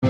The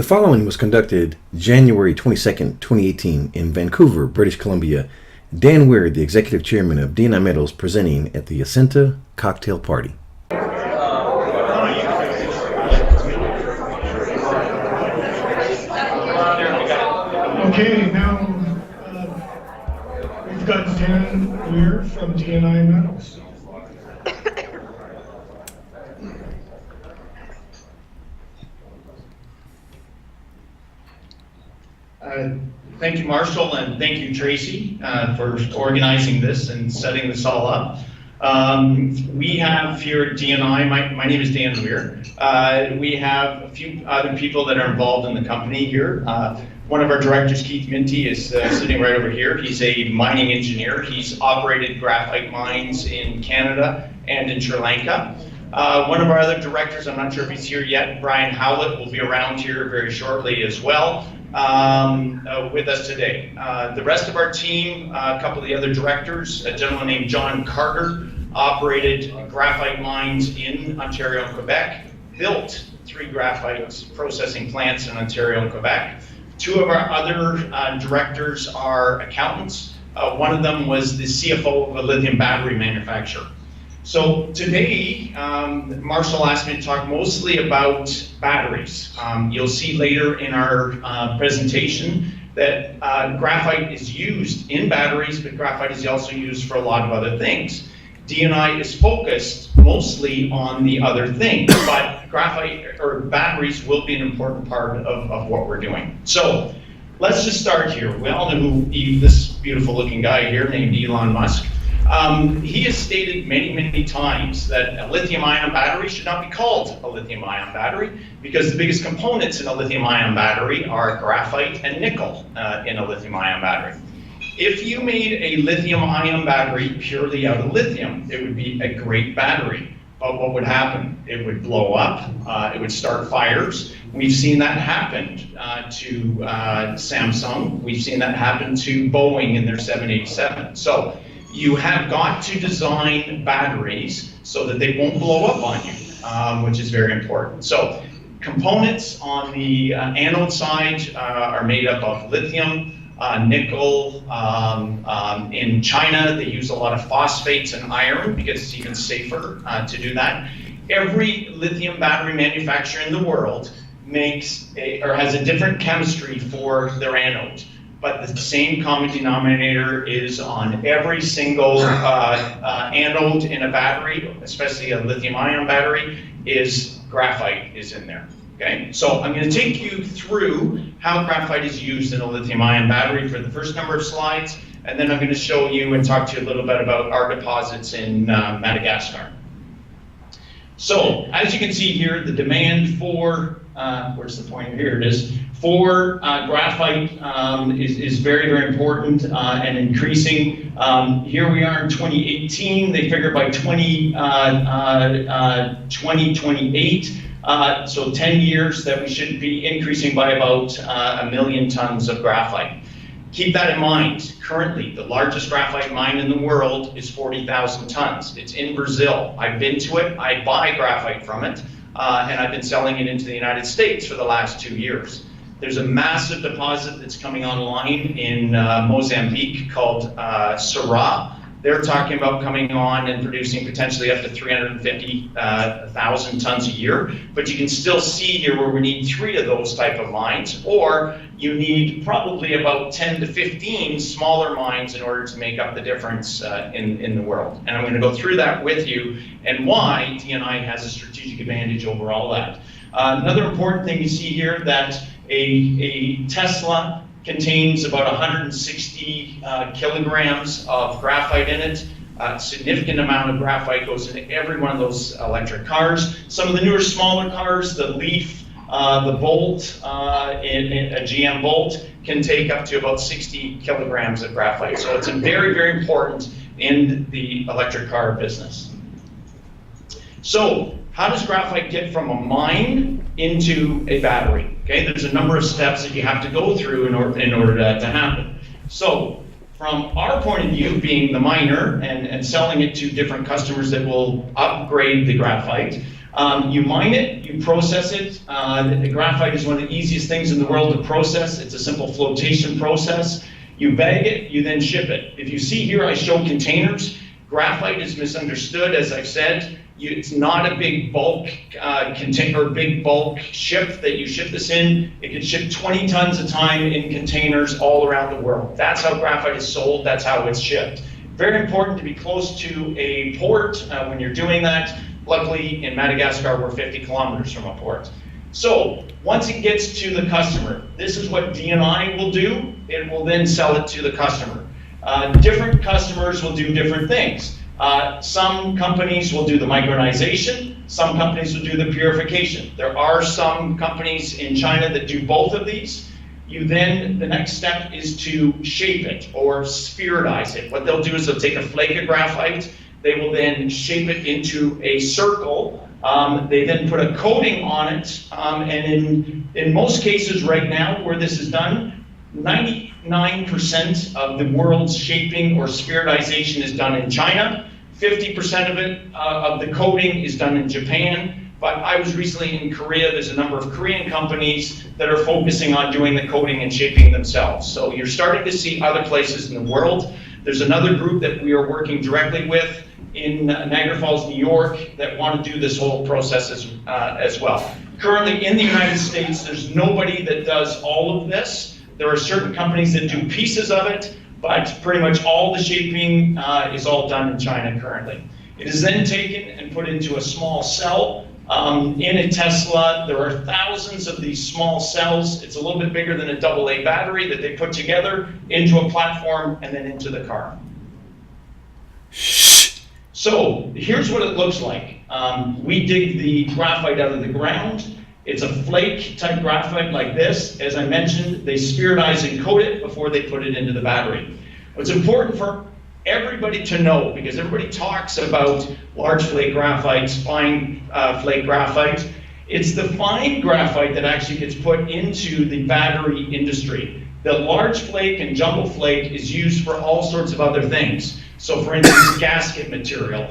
following was conducted January 22nd, 2018 in Vancouver, British Columbia. Dan Weir, the Executive Chairman of DNI Metals, presenting at the Ascenta cocktail party. Okay, now we've got Dan Weir from DNI Metals. Thank you, Marshall, and thank you, Tracy, for organizing this and setting this all up. We have here at DNI, my name is Dan Weir. We have a few other people that are involved in the company here. One of our directors, Keith Minty, is sitting right over here. He's a mining engineer. He's operated graphite mines in Canada and in Sri Lanka. One of our other directors, I'm not sure if he's here yet, Brian Howlett, will be around here very shortly as well. With us today. The rest of our team, a couple of the other directors, a gentleman named John Carter operated graphite mines in Ontario and Quebec, built 3 graphite processing plants in Ontario and Quebec. 2 of our other directors are accountants. One of them was the CFO of a lithium battery manufacturer. So today, Marshall asked me to talk mostly about batteries. You'll see later in our presentation that graphite is used in batteries, but graphite is also used for a lot of other things. DNI is focused mostly on the other things, but graphite or batteries will be an important part of what we're doing. So let's just start here. We all know who this beautiful looking guy here named Elon Musk. He has stated many times that a lithium-ion battery should not be called a lithium-ion battery because the biggest components in a lithium-ion battery are graphite and nickel in a lithium-ion battery. If you made a lithium-ion battery purely out of lithium, it would be a great battery. But what would happen? It would blow up, it would start fires. We've seen that happen to Samsung. We've seen that happen to Boeing in their 787. So you have got to design batteries so that they won't blow up on you, which is very important. So components on the anode side are made up of lithium, nickel. In China, they use a lot of phosphates and iron because it's even safer to do that. Every lithium battery manufacturer in the world makes has a different chemistry for their anode. But the same common denominator is on every single anode in a battery, especially a lithium-ion battery, is graphite is in there. Okay, so I'm going to take you through how graphite is used in a lithium-ion battery for the first number of slides, and then I'm going to show you and talk to you a little bit about our deposits in Madagascar. So, as you can see here, the demand for, where's the pointer? Here it is. For graphite is very important and increasing. Here we are in 2018. They figure by 2028, so 10 years, that we should be increasing by about 1 million tons of graphite. Keep that in mind. Currently, the largest graphite mine in the world is 40,000 tons. It's in Brazil. I've been to it. I buy graphite from it, and I've been selling it into the United States for the last 2 years. There's a massive deposit that's coming online in Mozambique called Syrah. They're talking about coming on and producing potentially up to 350,000 tons a year. But you can still see here where we need 3 of those type of mines, or you need probably about 10 to 15 smaller mines in order to make up the difference in the world. And I'm going to go through that with you and why DNI has a strategic advantage over all that. Another important thing you see here, that a Tesla contains about 160 kilograms of graphite in it. A significant amount of graphite goes into every one of those electric cars. Some of the newer, smaller cars, the Leaf, the Bolt, a GM Bolt, can take up to about 60 kilograms of graphite. So it's very important in the electric car business. So how does graphite get from a mine into a battery? Okay, there's a number of steps that you have to go through in order that to happen. So from our point of view, being the miner and selling it to different customers that will upgrade the graphite, you mine it, you process it. The graphite is one of the easiest things in the world to process. It's a simple flotation process. You bag it, you then ship it. If you see here, I show containers. Graphite is misunderstood, as I've said. It's not a big bulk container, big bulk ship that you ship this in. It can ship 20 tons a time in containers all around the world. That's how graphite is sold, that's how it's shipped. Very important to be close to a port when you're doing that. Luckily, in Madagascar, we're 50 kilometers from a port. So once it gets to the customer, this is what DNI will do. It will then sell it to the customer. Different customers will do different things. Some companies will do the micronization, some companies will do the purification. There are some companies in China that do both of these. The next step is to shape it or spherize it. What they'll do is they'll take a flake of graphite, they will then shape it into a circle. They then put a coating on it, and in most cases right now where this is done, 99% of the world's shaping or spheritization is done in China. 50% of it, of the coating is done in Japan. But I was recently in Korea. There's a number of Korean companies that are focusing on doing the coating and shaping themselves. So you're starting to see other places in the world. There's another group that we are working directly with in Niagara Falls, New York, that want to do this whole process as well. Currently in the United States, there's nobody that does all of this. There are certain companies that do pieces of it, but pretty much all the shaping is all done in China currently. It is then taken and put into a small cell. In a Tesla, there are thousands of these small cells. It's a little bit bigger than a AA battery that they put together into a platform and then into the car. So here's what it looks like. We dig the graphite out of the ground. It's a flake type graphite like this. As I mentioned, they spheritize and coat it before they put it into the battery. What's important for everybody to know, because everybody talks about large flake graphite, fine flake graphite, it's the fine graphite that actually gets put into the battery industry. The large flake and jumbo flake is used for all sorts of other things. So for instance, gasket material,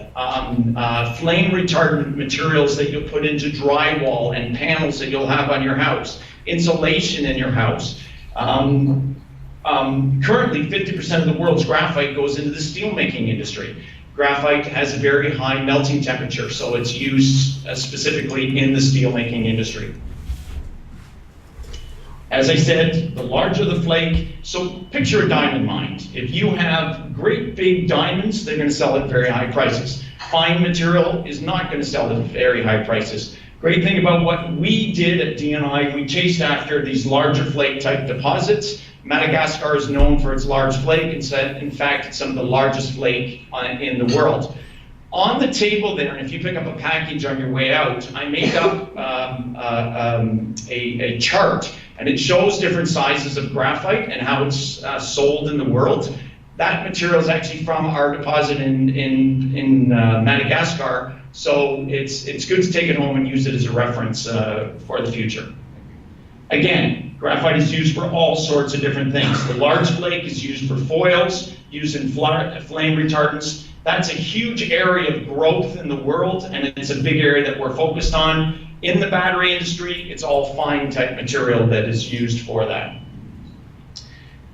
flame retardant materials that you'll put into drywall and panels that you'll have on your house, insulation in your house. Currently, 50% of the world's graphite goes into the steelmaking industry. Graphite has a very high melting temperature, so it's used specifically in the steelmaking industry. As I said, the larger the flake, so picture a diamond mine. If you have great big diamonds, they're going to sell at very high prices. Fine material is not going to sell at very high prices. Great thing about what we did at DNI, we chased after these larger flake type deposits. Madagascar is known for its large flake, and in fact, it's some of the largest flake in the world. On the table there, and if you pick up a package on your way out, I made up a chart, and it shows different sizes of graphite and how it's sold in the world. That material is actually from our deposit in Madagascar, so it's good to take it home and use it as a reference for the future. Again, graphite is used for all sorts of different things. The large flake is used for foils, used in flame retardants. That's a huge area of growth in the world, and it's a big area that we're focused on. In the battery industry, it's all fine type material that is used for that.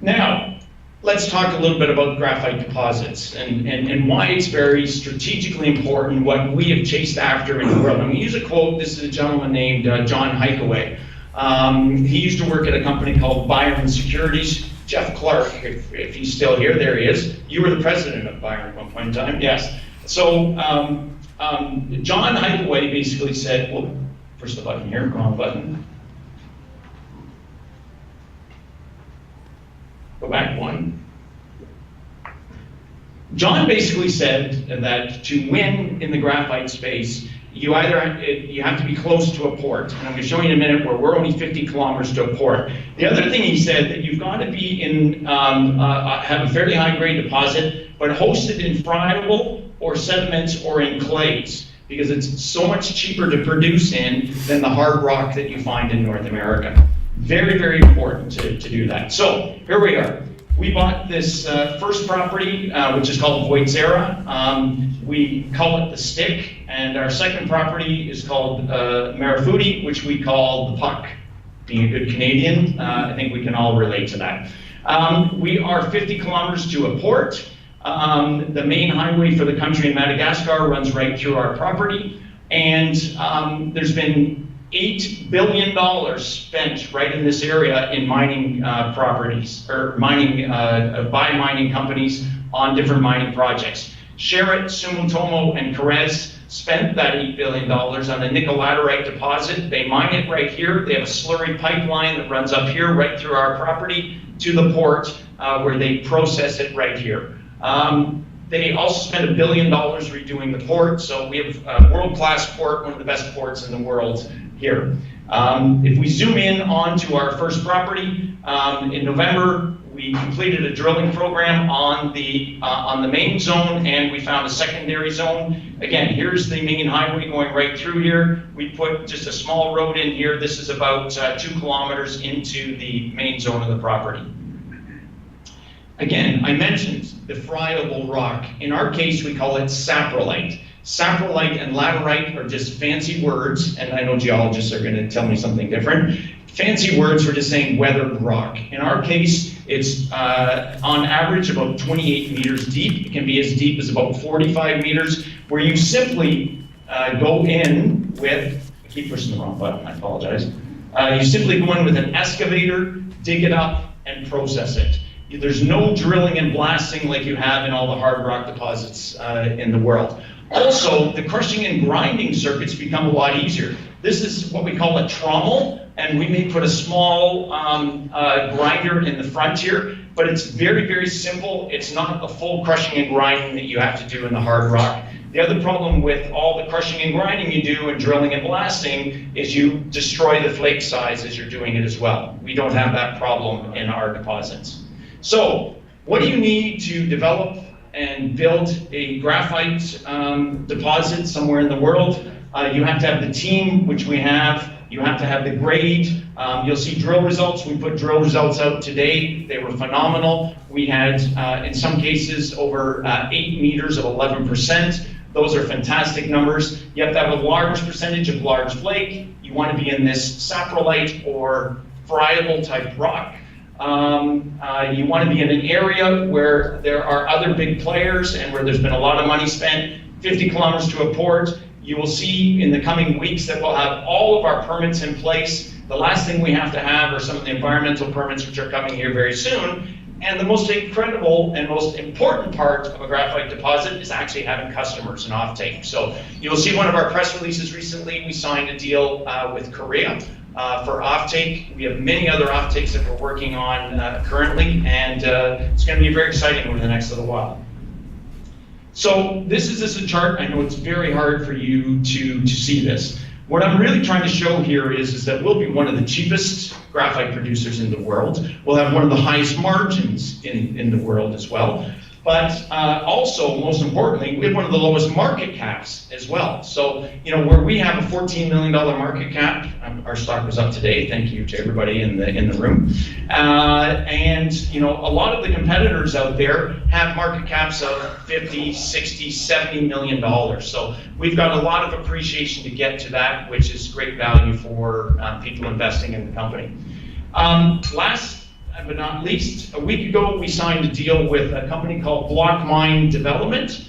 Now, let's talk a little bit about graphite deposits and why it's very strategically important, what we have chased after in the world. I'm going to use a quote. This is a gentleman named John Hikeway. He used to work at a company called Byron Securities. Jeff Clark, if he's still here, there he is. You were the president of Byron at one point in time, yes. So John Hikeway basically said, well, push the button here, wrong button. Go back one. John basically said that to win in the graphite space, you have to be close to a port. And I'm going to show you in a minute where we're only 50 kilometers to a port. The other thing he said, that you've got to be in, have a fairly high grade deposit, but hosted in friable or sediments or in clays, because it's so much cheaper to produce in than the hard rock that you find in North America. Very, very important to do that. So here we are. We bought this first property, which is called Voidzera. We call it the Stick, and our second property is called Marafudi, which we call the Puck. Being a good Canadian, I think we can all relate to that. We are 50 kilometers to a port. The main highway for the country in Madagascar runs right through our property, and there's been $8 billion spent right in this area in mining properties, or mining, by mining companies on different mining projects. Sherritt, Sumitomo, and Carez spent that $8 billion on the nickel laterite deposit. They mine it right here. They have a slurry pipeline that runs up here right through our property to the port where they process it right here. They also spent $1 billion redoing the port, so we have a world-class port, one of the best ports in the world here. If we zoom in onto our first property, in November, we completed a drilling program on the main zone, and we found a secondary zone. Again, here's the main highway going right through here. We put just a small road in here. This is about 2 kilometers into the main zone of the property. Again, I mentioned the friable rock. In our case, we call it saprolite. Saprolite and laterite are just fancy words, and I know geologists are going to tell me something different. Fancy words for just saying weathered rock. In our case, it's on average about 28 meters deep. It can be as deep as about 45 meters, where you simply go in with, I keep pushing the wrong button, I apologize. You simply go in with an excavator, dig it up, and process it. There's no drilling and blasting like you have in all the hard rock deposits in the world. Also, the crushing and grinding circuits become a lot easier. This is what we call a trommel, and we may put a small grinder in the front here, but it's very, very simple. It's not the full crushing and grinding that you have to do in the hard rock. The other problem with all the crushing and grinding you do and drilling and blasting is you destroy the flake size as you're doing it as well. We don't have that problem in our deposits. So, what do you need to develop and build a graphite deposit somewhere in the world? You have to have the team, which we have. You have to have the grade. You'll see drill results. We put drill results out today. They were phenomenal. We had, in some cases, over 8 meters of 11%. Those are fantastic numbers. You have to have a large percentage of large flake. You want to be in this saprolite or friable type rock. You want to be in an area where there are other big players and where there's been a lot of money spent, 50 kilometers to a port. You will see in the coming weeks that we'll have all of our permits in place. The last thing we have to have are some of the environmental permits, which are coming here very soon. And the most incredible and most important part of a graphite deposit is actually having customers and offtake. So you'll see one of our press releases recently, we signed a deal with Korea for offtake. We have many other offtakes that we're working on currently, and it's going to be very exciting over the next little while. So this is just a chart. I know it's very hard for you to see this. What I'm really trying to show here is that we'll be one of the cheapest graphite producers in the world. We'll have one of the highest margins in the world as well. But also, most importantly, we have one of the lowest market caps as well. So, you know, where we have a $14 million market cap, our stock was up today, thank you to everybody in the room. And, you know, a lot of the competitors out there have market caps of 50, 60, 70 million dollars. So we've got a lot of appreciation to get to that, which is great value for people investing in the company. Last but not least, a week ago we signed a deal with a company called Block Mine Development.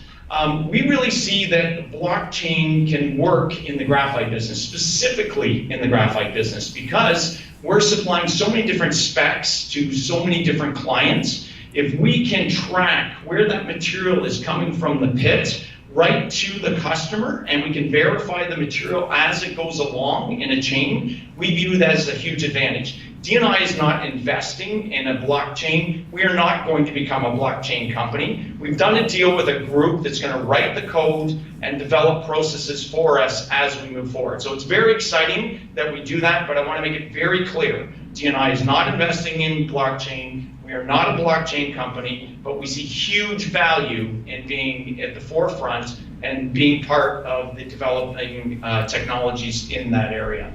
We really see that blockchain can work in the graphite business, specifically in the graphite business, because we're supplying so many different specs to so many different clients. If we can track where that material is coming from the pit right to the customer, and we can verify the material as it goes along in a chain, we view that as a huge advantage. DNI is not investing in a blockchain. We are not going to become a blockchain company. We've done a deal with a group that's going to write the code and develop processes for us as we move forward. So it's very exciting that we do that, but I want to make it very clear. DNI is not investing in blockchain. We are not a blockchain company, but we see huge value in being at the forefront and being part of the developing technologies in that area.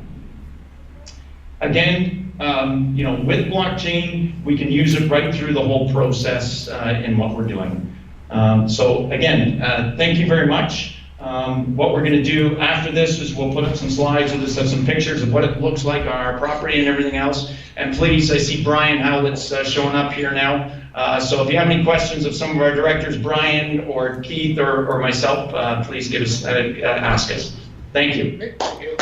Again, with blockchain, we can use it right through the whole process in what we're doing. So again, thank you very much. What we're going to do after this is we'll put up some slides. We'll just have some pictures of what it looks like on our property and everything else. And please, I see Brian Howlett's showing up here now. So if you have any questions of some of our directors, Brian or Keith or myself, please give us ask us. Thank you. Thank you.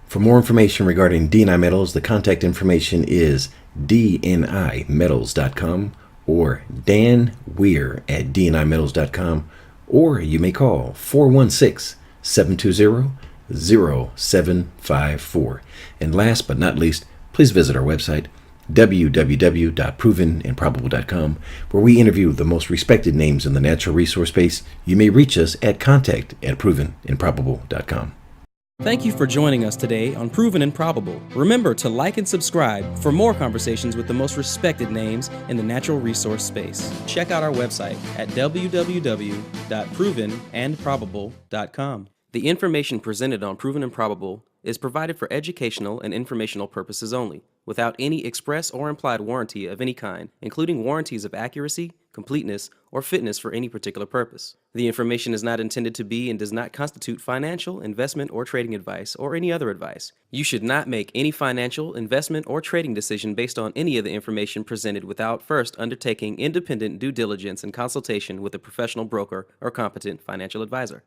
For more information regarding DNI Metals, the contact information is dnimetals.com or Dan Weir at dnimetals.com, or you may call 416-720-0754. And last but not least, please visit our website, www.provenandprobable.com, where we interview the most respected names in the natural resource space. You may reach us at contact@provenandprobable.com. Thank you for joining us today on Proven and Probable. Remember to like and subscribe for more conversations with the most respected names in the natural resource space. Check out our website at www.provenandprobable.com. The information presented on Proven and Probable is provided for educational and informational purposes only, without any express or implied warranty of any kind, including warranties of accuracy, completeness, or fitness for any particular purpose. The information is not intended to be and does not constitute financial, investment, or trading advice, or any other advice. You should not make any financial, investment, or trading decision based on any of the information presented without first undertaking independent due diligence and consultation with a professional broker or competent financial advisor.